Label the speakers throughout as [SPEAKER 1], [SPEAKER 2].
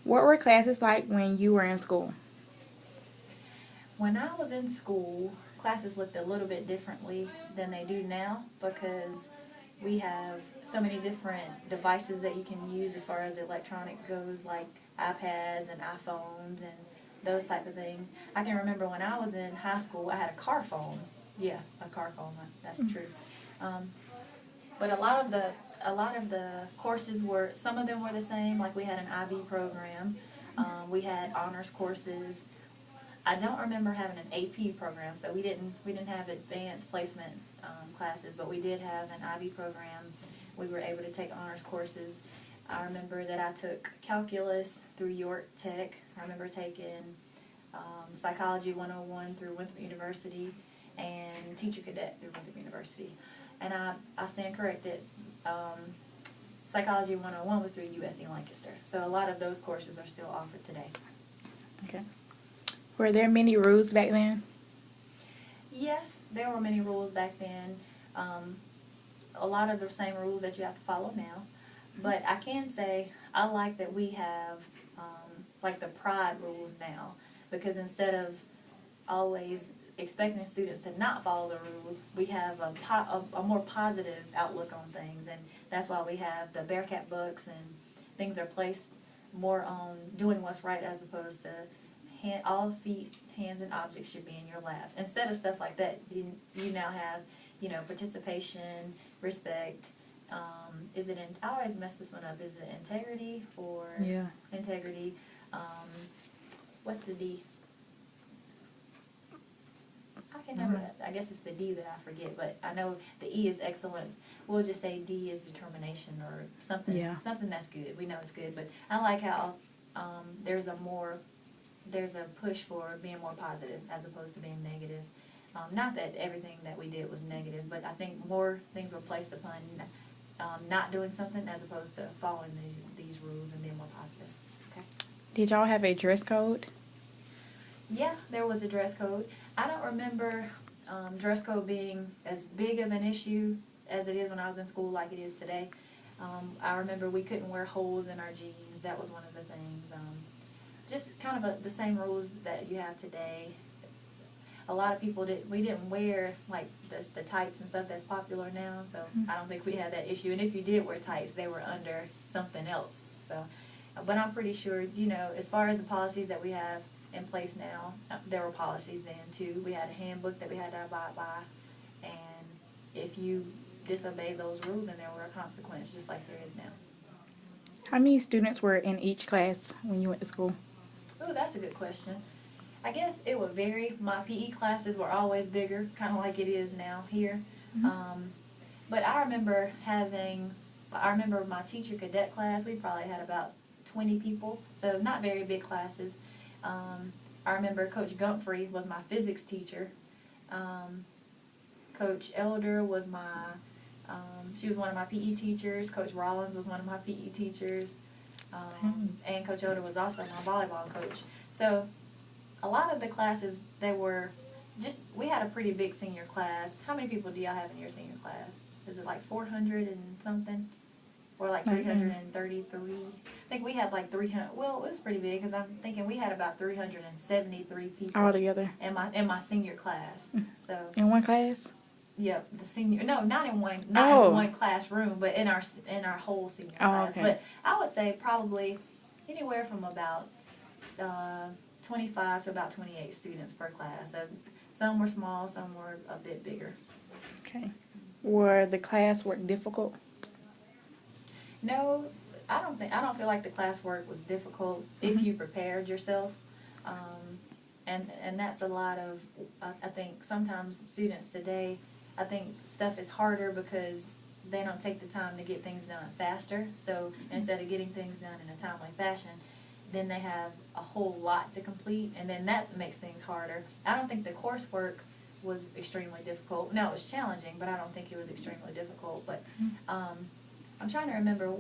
[SPEAKER 1] What were classes like when you were in school?
[SPEAKER 2] When I was in school, classes looked a little bit differently than they do now because we have so many different devices that you can use as far as electronic goes, like iPads and iPhones and those type of things. I can remember when I was in high school, I had a car phone. Yeah, a car phone. That's true. Um, but a lot of the courses were, some of them were the same. Like we had an IB program. We had honors courses. I don't remember having an AP program, so we didn't have advanced placement classes, but we did have an IB program. We were able to take honors courses. I remember that I took calculus through York Tech. I remember taking psychology 101 through Winthrop University and teacher cadet through Winthrop University. And I stand corrected. Psychology 101 was through USC Lancaster. So a lot of those courses are still offered today.
[SPEAKER 1] Okay. Were there many rules back then?
[SPEAKER 2] Yes, there were many rules back then. A lot of the same rules that you have to follow now. But I can say I like that we have like the pride rules now, because instead of always expecting students to not follow the rules, we have a more positive outlook on things, and that's why we have the Bearcat books, and things are placed more on doing what's right as opposed to all feet, hands, and objects should be in your lap. Instead of stuff like that, you now have, participation, respect. I always mess this one up. Is it integrity or integrity? What's the D? I can never. I guess it's the D that I forget, but I know the E is excellence. We'll just say D is determination or something.
[SPEAKER 1] Yeah.
[SPEAKER 2] Something that's good. We know it's good, but I like how there's a push for being more positive as opposed to being negative. Not that everything that we did was negative, but I think more things were placed upon not doing something as opposed to following these rules and being more positive. Okay.
[SPEAKER 1] Did y'all have a dress code?
[SPEAKER 2] Yeah, there was a dress code. I don't remember dress code being as big of an issue as it is when I was in school like it is today. I remember we couldn't wear holes in our jeans. That was one of the things. Just kind of the same rules that you have today. A lot of people we didn't wear like the tights and stuff that's popular now, so I don't think we had that issue. And if you did wear tights, they were under something else. So, but I'm pretty sure, as far as the policies that we have in place now, there were policies then too. We had a handbook that we had to abide by, and if you disobey those rules, then there were a consequence, just like there is now.
[SPEAKER 1] How many students were in each class when you went to school?
[SPEAKER 2] Oh, that's a good question. I guess it would vary. My PE classes were always bigger, kind of like it is now here. But I remember my teacher cadet class, we probably had about 20 people, so not very big classes. I remember Coach Gumphrey was my physics teacher. Coach Elder was she was one of my PE teachers. Coach Rollins was one of my PE teachers. And Coach Elder was also my volleyball coach. So a lot of the classes, we had a pretty big senior class. How many people do y'all have in your senior class? Is it like 400 and something? Or like 333? I think we had like 300. Well, it was pretty big because I'm thinking we had about 373 people
[SPEAKER 1] All together?
[SPEAKER 2] in my senior class. So
[SPEAKER 1] in one class?
[SPEAKER 2] Yep, the senior. No, not in one classroom, but in our whole senior class.
[SPEAKER 1] Okay.
[SPEAKER 2] But I would say probably anywhere from about 25 to about 28 students per class. So some were small, some were a bit bigger.
[SPEAKER 1] Okay. Were the classwork difficult?
[SPEAKER 2] No, I don't feel like the classwork was difficult if you prepared yourself. And that's a lot of, I think sometimes students today, I think stuff is harder because they don't take the time to get things done faster. So instead of getting things done in a timely fashion, then they have a whole lot to complete, and then that makes things harder. I don't think the coursework was extremely difficult. No, it was challenging, but I don't think it was extremely difficult. But I'm trying to remember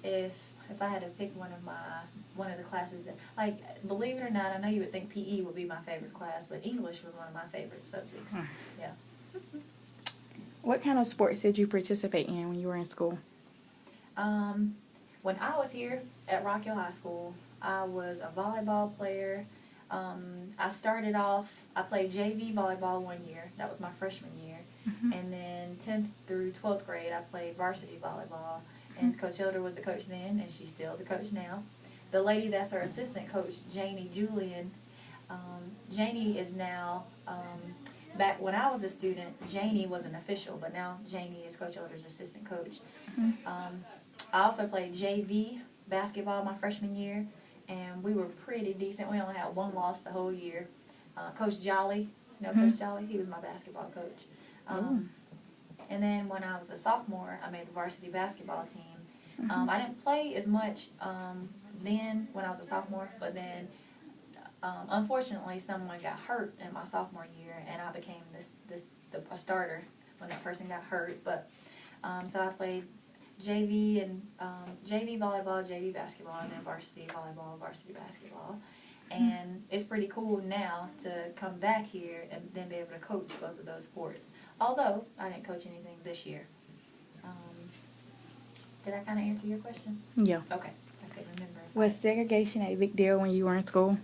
[SPEAKER 2] if I had to pick one of the classes that, like, believe it or not, I know you would think PE would be my favorite class, but English was one of my favorite subjects. Yeah.
[SPEAKER 1] What kind of sports did you participate in when you were in school?
[SPEAKER 2] When when I was here at Rock Hill High School, I was a volleyball player. I started off, I played JV volleyball 1 year. That was my freshman year. And then 10th through 12th grade, I played varsity volleyball. And Coach Elder was the coach then, and she's still the coach now. The lady that's her assistant coach, Janie Julian, Janie is now, back when I was a student, Janie was an official, but now Janie is Coach Elder's assistant coach. I also played JV basketball my freshman year, and we were pretty decent. We only had one loss the whole year. Coach Jolly, you know Coach Jolly? He was my basketball coach. And then when I was a sophomore, I made the varsity basketball team. I didn't play as much then when I was a sophomore, but then unfortunately someone got hurt in my sophomore year, and I became a starter when that person got hurt. But so I played JV and JV volleyball, JV basketball, and then varsity volleyball, varsity basketball. And it's pretty cool now to come back here and then be able to coach both of those sports. Although I didn't coach anything this year. Did I kind of answer your question?
[SPEAKER 1] Yeah.
[SPEAKER 2] Okay. I couldn't remember.
[SPEAKER 1] Was segregation a big deal when you were in school?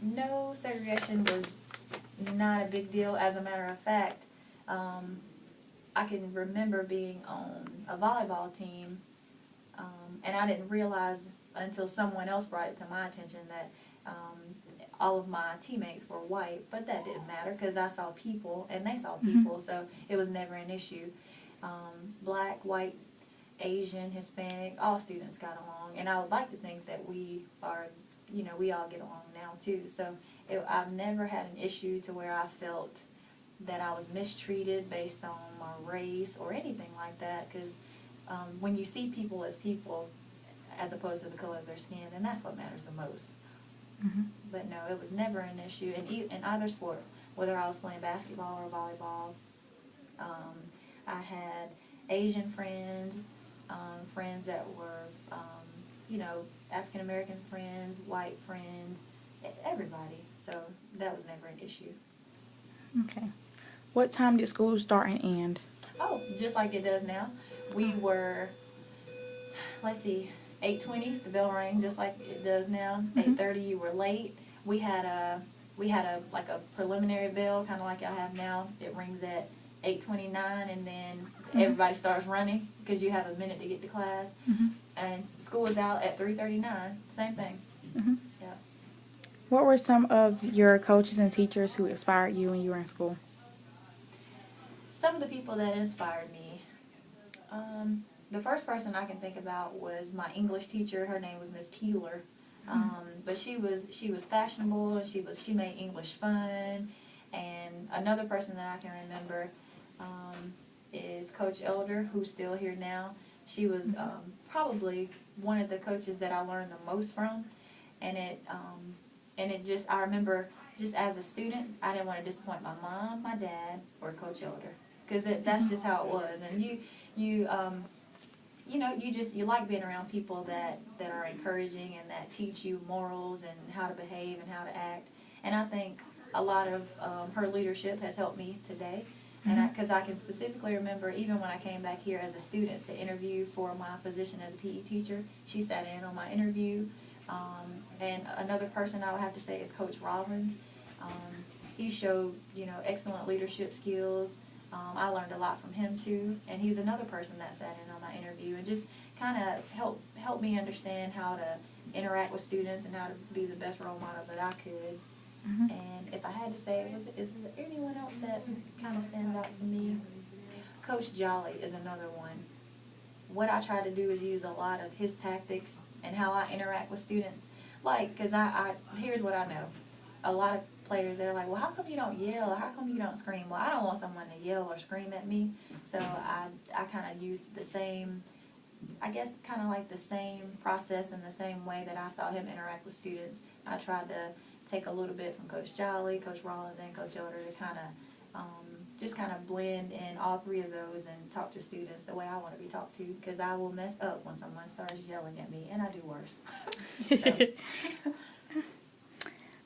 [SPEAKER 2] No, segregation was not a big deal. As a matter of fact, I can remember being on a volleyball team, and I didn't realize until someone else brought it to my attention that all of my teammates were white, but that didn't matter because I saw people and they saw people, so it was never an issue. Black, white, Asian, Hispanic, all students got along, and I would like to think that we are, we all get along now too. So I've never had an issue to where I felt that I was mistreated based on my race or anything like that, because when you see people as opposed to the color of their skin, then that's what matters the most. But no, it was never an issue in either sport, whether I was playing basketball or volleyball. I had Asian friends, friends that were, African American friends, white friends, everybody. So that was never an issue.
[SPEAKER 1] Okay. What time did school start and end?
[SPEAKER 2] Oh, just like it does now. We were, 8:20, the bell rang just like it does now. 8:30, you were late. We had a preliminary bell, kind of like y'all have now. It rings at 8:29, and then everybody starts running because you have a minute to get to class. And school is out at 3:39. Same thing. Yeah.
[SPEAKER 1] What were some of your coaches and teachers who inspired you when you were in school?
[SPEAKER 2] Some of the people that inspired me. The first person I can think about was my English teacher. Her name was Miss Peeler. But she was fashionable, and she made English fun. And another person that I can remember is Coach Elder, who's still here now. She was probably one of the coaches that I learned the most from. And I remember just as a student, I didn't want to disappoint my mom, my dad, or Coach Elder, because that's just how it was. And you like being around people that are encouraging and that teach you morals and how to behave and how to act. And I think a lot of her leadership has helped me today. And because I can specifically remember, even when I came back here as a student to interview for my position as a PE teacher, she sat in on my interview. And another person I would have to say is Coach Rollins. He showed, excellent leadership skills. I learned a lot from him too, and he's another person that sat in on my interview and just kind of helped me understand how to interact with students and how to be the best role model that I could. And if I had to say, is there anyone else that kind of stands out to me? Coach Jolly is another one. What I try to do is use a lot of his tactics and how I interact with students. Because here's what I know. A lot of players, they're like, well, how come you don't yell, or how come you don't scream? Well, I don't want someone to yell or scream at me, so I kind of use the same, the same process and the same way that I saw him interact with students. I tried to take a little bit from Coach Jolly, Coach Rollins, and Coach Elder to just kind of blend in all three of those and talk to students the way I want to be talked to, because I will mess up when someone starts yelling at me, and I do worse.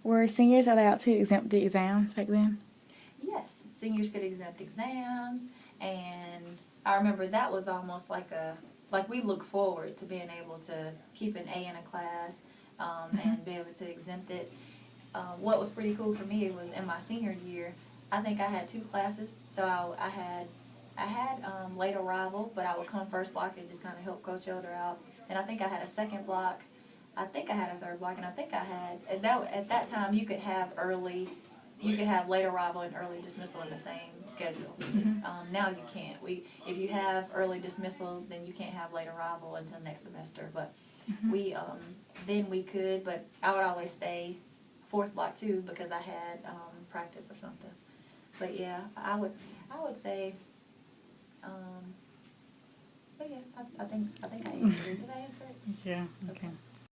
[SPEAKER 1] Were seniors allowed to exempt the exams back then?
[SPEAKER 2] Yes, seniors could exempt exams, and I remember that was almost like like we look forward to being able to keep an A in a class, and be able to exempt it. What was pretty cool for me was in my senior year, I think I had 2 classes, so I had late arrival, but I would come first block and just kind of help Coach Elder out. And I think I had a second block. I think I had a third block, and I think I had at that time you could have late arrival and early dismissal in the same schedule. Now you can't. If you have early dismissal, then you can't have late arrival until next semester. But then we could, but I would always stay 4th block too because I had practice or something. But yeah, I would say. But yeah, I think I answered. Did I answer it?
[SPEAKER 1] Yeah. Okay.